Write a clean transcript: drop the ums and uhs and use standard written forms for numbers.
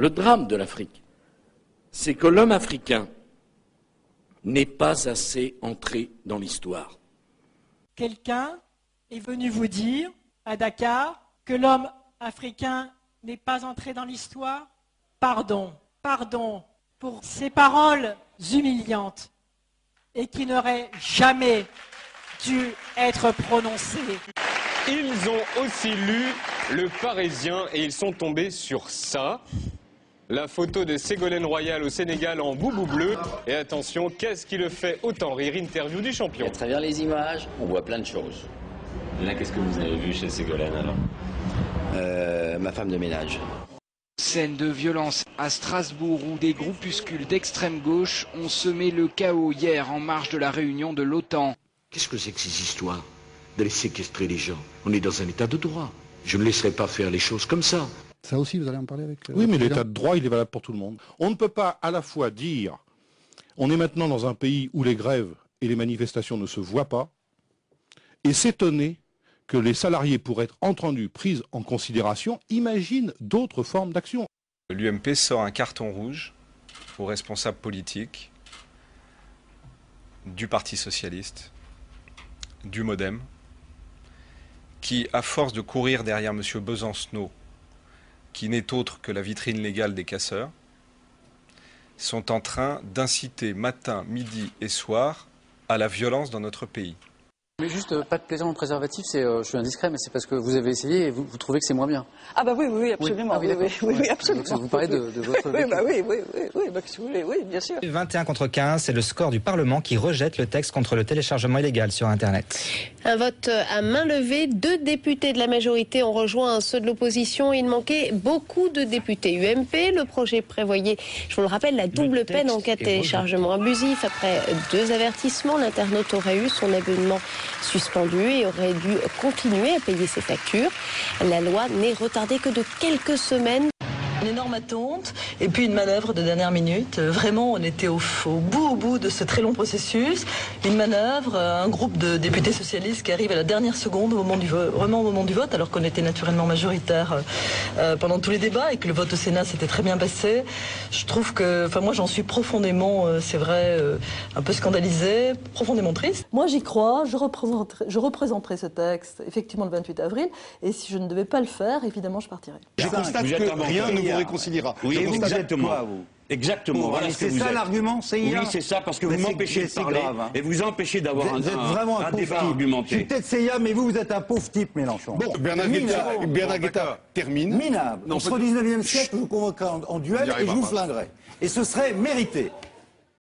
Le drame de l'Afrique, c'est que l'homme africain n'est pas assez entré dans l'histoire. Quelqu'un est venu vous dire, à Dakar, que l'homme africain n'est pas entré dans l'histoire? Pardon, pardon pour ces paroles humiliantes et qui n'auraient jamais dû être prononcées. Ils ont aussi lu Le Parisien et ils sont tombés sur ça. La photo de Ségolène Royal au Sénégal en boubou bleu. Et attention, qu'est-ce qui le fait autant rire? Interview du champion. À travers les images, on voit plein de choses. Là, qu'est-ce que vous avez vu chez Ségolène alors? Ma femme de ménage. Scène de violence à Strasbourg où des groupuscules d'extrême gauche ont semé le chaos hier en marge de la réunion de l'OTAN. Qu'est-ce que c'est que ces histoires d'aller séquestrer les gens? On est dans un état de droit. Je ne laisserai pas faire les choses comme ça. Ça aussi, vous allez en parler avec... Oui, mais l'état de droit, il est valable pour tout le monde. On ne peut pas à la fois dire on est maintenant dans un pays où les grèves et les manifestations ne se voient pas et s'étonner que les salariés pourraient être entendus, pris en considération. Imagine d'autres formes d'action. L'UMP sort un carton rouge aux responsables politiques du Parti socialiste, du MoDem, qui, à force de courir derrière M. Besancenot, qui n'est autre que la vitrine légale des casseurs, sont en train d'inciter matin, midi et soir à la violence dans notre pays. Mais juste, pas de plaisir dans le préservatif, je suis indiscret, mais c'est parce que vous avez essayé et vous trouvez que c'est moins bien. Ah bah oui, absolument. Oui, oui, absolument. Donc, vous parlez de votre vécu. Oui, bien sûr. 21 contre 15, c'est le score du Parlement qui rejette le texte contre le téléchargement illégal sur Internet. Un vote à main levée. 2 députés de la majorité ont rejoint ceux de l'opposition. Il manquait beaucoup de députés UMP. Le projet prévoyait, je vous le rappelle, la double peine en cas de téléchargement abusif. Après 2 avertissements, l'internaute aurait eu son abonnement suspendu et aurait dû continuer à payer ses factures. La loi n'est retardée que de quelques semaines. Une énorme attente et puis une manœuvre de dernière minute. Vraiment, on était au bout de ce très long processus. Une manœuvre, un groupe de députés socialistes qui arrive à la dernière seconde, vraiment au moment du vote, alors qu'on était naturellement majoritaire pendant tous les débats et que le vote au Sénat s'était très bien passé. Je trouve que, moi j'en suis profondément, c'est vrai, un peu scandalisée, profondément triste. Moi j'y crois, je représenterai ce texte effectivement le 28 avril et si je ne devais pas le faire, évidemment je partirai. Je constate que rien ne vous réconciliera. Oui, exactement. Quoi, vous Exactement. Voilà ce que vous êtes. C'est ça l'argument, c'est Oui, c'est ça, parce que vous m'empêchez de parler et vous empêchez d'avoir un débat argumenté. Je suis peut-être CIA, mais vous êtes un pauvre type, Mélenchon. Bon, Bernard Guetta termine. Minable. On sera au 19e siècle, je vous convoquerai en duel et je vous flinguerai. Et ce serait mérité.